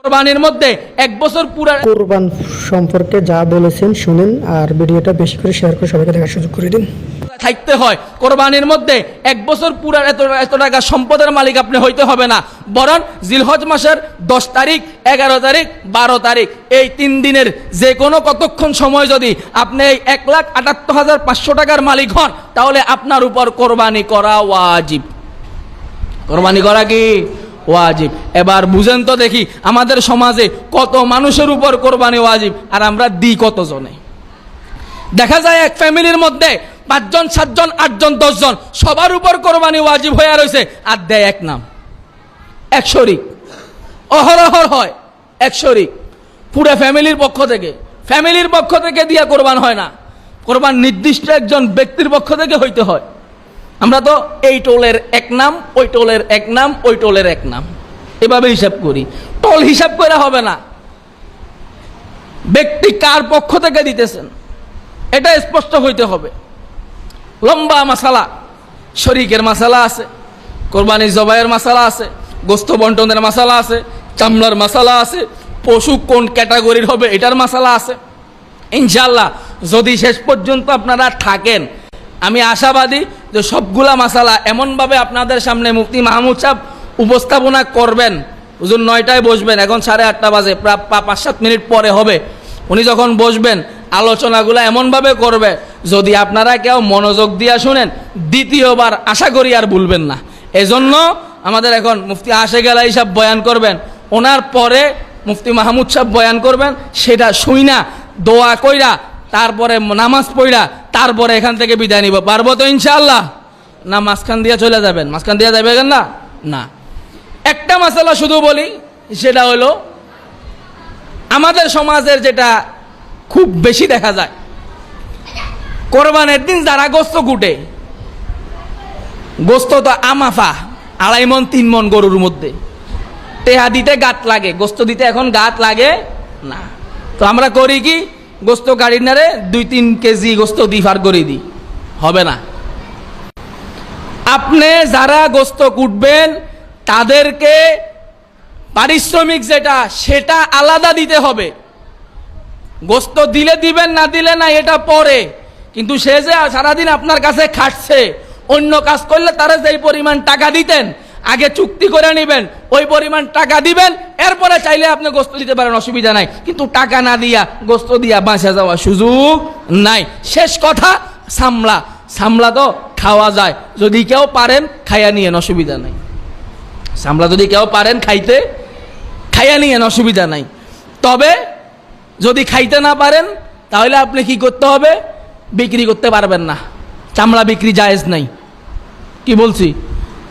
কোরবানির মধ্যে 1 বছর পুরা কোরবান সম্পর্কে যা বলেছেন শুনেন, আর ভিডিওটা বেশি করে শেয়ার করে সবাইকে দেখার সুযোগ করে দিন। থাকতে হয়। কোরবানির মধ্যে 1 বছর পুরা এত টাকা সম্পদের মালিক আপনি হইতে হবে না, বরং জিলহজ মাসের 10 তারিখ, 11 তারিখ, 12 তারিখ এই 3 দিনের যে কোনো কতক্ষণ সময় যদি আপনি এই 1,78,500 টাকার মালিক হন, তাহলে আপনার উপর কোরবানি করা ওয়াজিব। কোরবানি করা কি ওয়াজিব? এবার বুঝেন তো দেখি আমাদের সমাজে কত মানুষের উপর কোরবানি ওয়াজিব, আর আমরা দিই কতজনে? দেখা যায় এক ফ্যামিলির মধ্যে 5 জন, 7 জন, 8 জন, 10 জন, সবার উপর কোরবানি ওয়াজিব হয়ে রয়েছে, আর দেয় এক নাম, এক শরিক। অহরহর হয় এক শরিক, পুরো ফ্যামিলির পক্ষ থেকে দিয়া কোরবান হয় না, কোরবান নির্দিষ্ট একজন ব্যক্তির পক্ষ থেকে হইতে হয়। আমরা তো এই টোলের এক নাম, ওই টোলের এক নাম, ওই টোলের এক নাম, এভাবে হিসাব করি। টোল হিসাব করে হবে না, ব্যক্তি কার পক্ষ থেকে দিতেছেন এটা স্পষ্ট হইতে হবে। লম্বা মাসালা, শরীকের মাসালা আছে, কোরবানি জবাইয়ের মাসালা আছে, গোস্ত বন্টনের মাসালা আছে, চামড়ার মাসালা আছে, পশু কোন ক্যাটাগরির হবে এটার মাসালা আছে। ইনশাআল্লাহ যদি শেষ পর্যন্ত আপনারা থাকেন, আমি আশাবাদী যে সবগুলা মাসালা এমনভাবে আপনাদের সামনে মুফতি মাহমুদ সাহেব উপস্থাপনা করবেন। হুজুর 9টায় বসবেন, এখন 8:30 বাজে, প্রায় 5-7 মিনিট পরে হবে। উনি যখন বসবেন আলোচনাগুলো এমনভাবে করবে, যদি আপনারা কেউ মনোযোগ দিয়া শুনেন, দ্বিতীয়বার আশা করি আর ভুলবেন না। এজন্য আমাদের এখন মুফতি আশেক আলাই সাহেব বয়ান করবেন, ওনার পরে মুফতি মাহমুদ সাহেব বয়ান করবেন, সেটা শুইনা দোয়া কইরা তারপরে নামাজ পড়া তারপরে এখান থেকে বিদায় নিব। পারবো তো ইনশাআল্লাহ? না মাঝখান দিয়ে চলে যাবেন? মাঝখান দিয়ে যাবেন না? না, একটা মাসালা শুধু বলি, সেটা হলো আমাদের সমাজের যেটা খুব বেশি দেখা যায়, কোরবানের দিন যারা গোস্ত কুটে, গোস্ত তো আমাফা 2.5 মণ 3 মণ গরুর মধ্যে, টেহা দিতে গাত লাগে, গোস্ত দিতে এখন গাত লাগে না। তো আমরা করি কি, গোস্ত গাড়ি নারে 2-3 কেজি গোস্ত দি ফার করে দিই, হবে না। আপনি যারা গোস্ত কুটবেন তাদেরকে পারিশ্রমিক যেটা সেটা আলাদা দিতে হবে। গোস্ত দিলে দিবেন, না দিলে না, এটা পরে। কিন্তু সে যে সারাদিন আপনার কাছে খাটছে, অন্য কাজ করলে তারা যেই পরিমাণ টাকা দিতেন আগে চুক্তি করে নেবেন, ওই পরিমাণ টাকা দিবেন, এরপরে চাইলে আপনি গোস্ত দিতে পারেন, অসুবিধা নাই। কিন্তু টাকা না দিয়া গোস্ত দিয়া বাঁচা যাওয়ার সুযোগ নাই। শেষ কথা, সামলা তো খাওয়া যায়, যদি কেউ পারেন খাইয়া নিয়েন, অসুবিধা নাই। সামলা যদি কেউ পারেন খাইয়া নিয়েন, অসুবিধা নাই। তবে যদি খাইতে না পারেন তাহলে আপনি কি করতে হবে? বিক্রি করতে পারবেন না, চামড়া বিক্রি জায়েজ নাই। কি বলছি?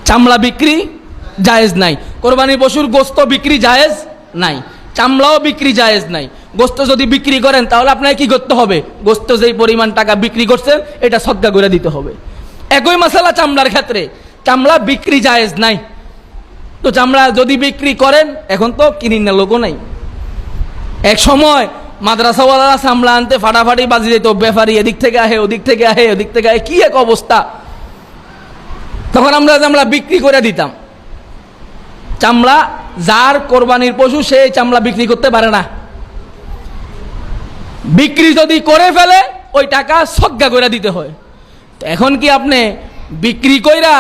চামড়া বিক্রি জায়েজ নাই। কোরবানি পশুর গোস্ত বিক্রি জায়েজ নাই, চামড়াও বিক্রি জায়েজ নাই। গোস্ত যদি বিক্রি করেন তাহলে আপনাকে কি করতে হবে? গোস্ত যেই পরিমাণ টাকা বিক্রি করছেন এটা সদকা করে দিতে হবে। একই মশলা চামড়ার ক্ষেত্রে, চামড়া বিক্রি জায়েজ নাই। তো চামড়া যদি বিক্রি করেন, এখন তো কিনি না লোকও নাই। এক সময় মাদ্রাসাওয়ালারা চামড়া আনতে ফাটাফাটি বাজি দিত, ব্যাপারী এদিক থেকে আহে, ওদিক থেকে আহে, ওদিক থেকে আহে, কি এক অবস্থা। তখন আমরা চামড়া বিক্রি করে দিতাম। চামড়া যার কোরবানির পশু সে চামড়া বিক্রি করতে পারে না। বিক্রি যদি করে ফেলে ওই টাকা সদকা করে দিতে হয়। তো এখন কি আপনি বিক্রি কইরা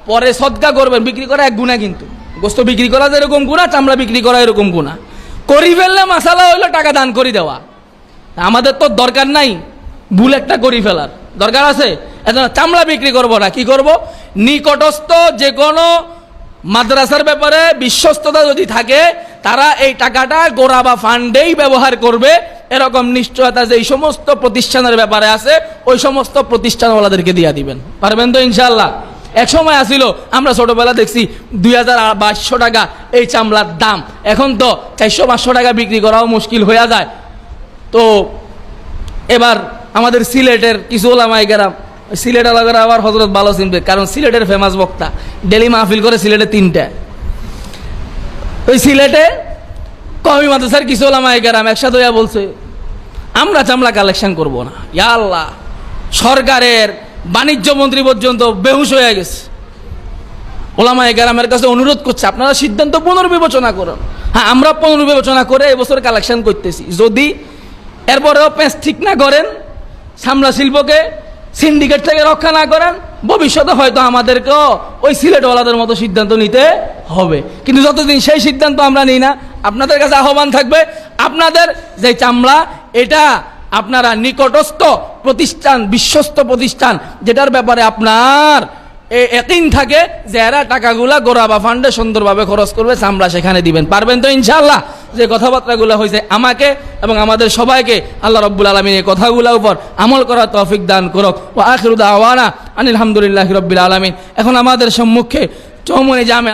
পরে সদকা করবেন? বিক্রি করা এক গুনাহ, কিন্তু গোস্ত বিক্রি করা যেরকম গুনাহ, চামড়া বিক্রি করা এরকম গুনাহ। করি ফেললে মাসালা হইলো টাকা দান করে দেওয়া। আমাদের তো দরকার নাই ভুল একটা করি ফেলার, দরকার আছে। এজন্য চামড়া বিক্রি করব না, কি করব? নিকটস্থ যে কোনো মাদ্রাসার ব্যাপারে বিশ্বস্ততা যদি থাকে, তারা এই টাকাটা গোড়া বা ফান্ডেই ব্যবহার করবে, এরকম নিশ্চয়তা যে এই সমস্ত প্রতিষ্ঠানের ব্যাপারে আছে, ওই সমস্ত প্রতিষ্ঠানওয়ালাদেরকে দিয়ে দিবেন। পারবেন তো ইনশাআল্লাহ? এক সময় আসিল, আমরা ছোটবেলা দেখছি 2200 টাকা এই চামড়ার দাম, এখন তো 400-500 টাকা বিক্রি করাও মুশকিল হয়ে যায়। তো এবার আমাদের সিলেটের কিছু ওলামায়ে কেরাম, সিলেট আলাদা আবার হজরত ভালো চিনবে, কারণ সিলেটের ফেমাস বক্তা, ডেলি মাহফিল করে সিলেটে 3টা। ওই সিলেটে কওমি মাদ্রাসার কিছু ওলামায়ে কেরাম একসাথে হইয়া বলছে, আমরা চামড়া কালেকশন করব না। ইয়া আল্লাহ, সরকারের বাণিজ্য মন্ত্রী পর্যন্ত বেহুশ হয়ে গেছে। ওলামায়ে কেরামের কাছে অনুরোধ করছে, আপনারা সিদ্ধান্ত পুনর্বিবেচনা করুন। হ্যাঁ, আমরা পুনর্বিবেচনা করে এবছর কালেকশন করতেছি। যদি এরপরেও পেঁচ ঠিক না করেন, সামলা শিল্পকে সিন্ডিকেট থেকে রক্ষা না করেন, ভবিষ্যতে হয়তো আমাদেরকেও ওই সিলেটওয়ালাদের মতো সিদ্ধান্ত নিতে হবে। কিন্তু যতদিন সেই সিদ্ধান্ত আমরা নিই না, আপনাদের কাছে আহ্বান থাকবে, আপনাদের যে চামড়া, এটা আপনারা নিকটস্থ প্রতিষ্ঠান, বিশ্বস্ত প্রতিষ্ঠান, যেটার ব্যাপারে আপনার একদিন থাকে যে এরা টাকাগুলা গোরাবা ফান্ডে সুন্দরভাবে খরচ করবে, চামড়া সেখানে দিবেন। পারবেন তো ইনশাআল্লাহ? যে কথাবার্তাগুলো হয়েছে, আমাকে এবং আমাদের সবাইকে আল্লাহ রাব্বুল আলামিন এই কথাগুলোর উপর আমল করার তৌফিক দান করুক। ওয়া আখিরু দাওয়ানা আনিল হামদুলিল্লাহি রাব্বিল আলামিন। এখন আমাদের সম্মুখে চৌমুহনী জামে